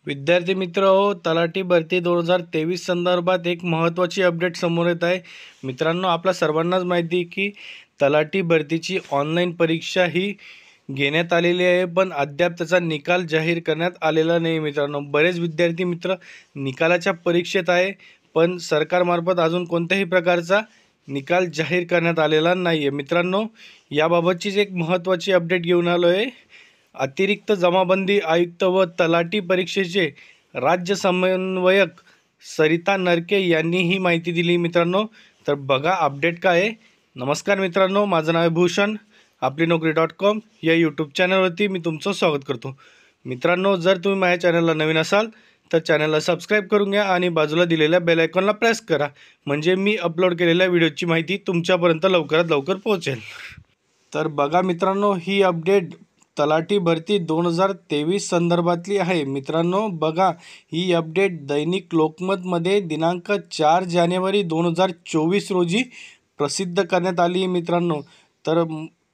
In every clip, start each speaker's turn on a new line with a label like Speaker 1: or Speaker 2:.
Speaker 1: विद्यार्थी मित्र हो, तलाठी भरती 2023 संदर्भात एक महत्त्वाची अपडेट समोर येत आहे. मित्रांनो, आपल्या सर्वांनाच माहिती आहे की तलाठी भरतीची ऑनलाईन परीक्षा ही घेण्यात आलेली आहे, पण अद्याप त्याचा निकाल जाहीर करण्यात आलेला नाही. मित्रांनो, बरेच विद्यार्थी मित्र निकालाच्या परीक्षेत आहे, पण सरकारमार्फत अजून कोणत्याही प्रकारचा निकाल जाहीर करण्यात आलेला नाही आहे. मित्रांनो, याबाबतचीच एक महत्त्वाची अपडेट घेऊन आलो आहे. अतिरिक्त जमाबंदी आयुक्त व तलाठी परीक्षेचे राज्य समन्वयक सरिता नरके यांनी ही माहिती दिली. मित्रांनो, तर बघा अपडेट काय आहे. नमस्कार मित्रांनो, माझं नाव आहे भूषण. आपली नोकरी.com या यूट्यूब चॅनलवरती मी तुमचं स्वागत करतो. मित्रांनो, जर तुम्ही माझ्या चॅनलला नवीन असाल तर चॅनलला सबस्क्राईब करून घ्या आणि बाजूला दिलेल्या बेल आयकॉनला प्रेस करा, म्हणजे मी अपलोड केलेल्या व्हिडिओची माहिती तुमच्यापर्यंत लवकरात लवकर पोहोचेल. तर बघा मित्रांनो, ही अपडेट तलाठी भरती 2023 संदर्भातली आहे. मित्रांनो बघा, ही अपडेट दैनिक लोकमतमध्ये दिनांक 4 जानेवारी 2024 रोजी प्रसिद्ध करण्यात आली. मित्रांनो, तर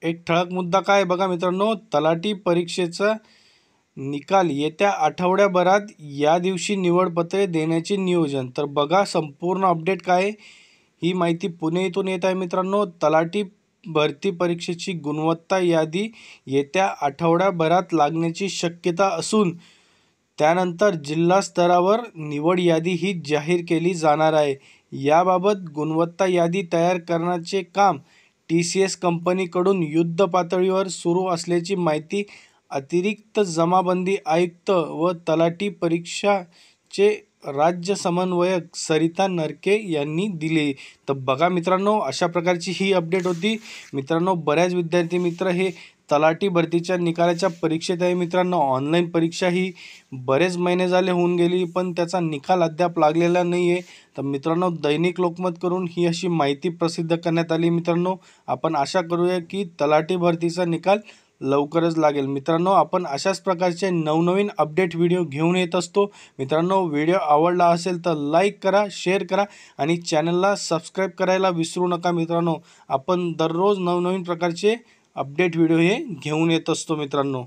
Speaker 1: एक ठळक मुद्दा काय आहे बघा मित्रांनो, तलाठी परीक्षेचा निकाल येत्या आठवड्याभरात या दिवशी निवडपत्रे देण्याचे नियोजन. तर बघा संपूर्ण अपडेट काय आहे. ही माहिती पुणे येथून येत आहे. मित्रांनो, तलाठी भरती परीक्षेची गुणवत्ता यादी येत्या आठवड्याभरात लागण्याची शक्यता असून त्यानंतर जिल्हा स्तरावर निवड यादी ही जाहीर केली जाणार आहे. याबाबत गुणवत्ता यादी तयार करण्याचे काम TCS कंपनीकडून युद्ध पातळीवर सुरू असल्याची माहिती अतिरिक्त जमाबंदी आयुक्त व तलाठी परीक्षाचे राज्य समन्वयक सरिता नरके यांनी दिले. तर बघा मित्रांनो, अशा प्रकारची ही अपडेट होती. मित्रांनो, बऱ्याच विद्यार्थी मित्र हे तलाठी भरतीच्या निकालाच्या परीक्षेत आहे. मित्रांनो, ऑनलाईन परीक्षा ही बरेच महिने झाले होऊन गेली, पण त्याचा निकाल अद्याप लागलेला नाही आहे. तर मित्रांनो, दैनिक लोकमत करून ही अशी माहिती प्रसिद्ध करण्यात आली. मित्रांनो, आपण आशा करूया की तलाठी भरतीचा निकाल लवकरच लागेल. मित्रांनो, आपण अशाच प्रकारचे नवनवीन अपडेट व्हिडिओ घेऊन येत असतो. मित्रांनो, व्हिडिओ आवडला असेल तर लाईक करा, शेअर करा आणि चॅनलला सबस्क्राईब करायला विसरू नका. मित्रांनो, आपण दररोज नवनवीन प्रकारचे अपडेट व्हिडिओ हे घेऊन येत असतो. मित्रांनो.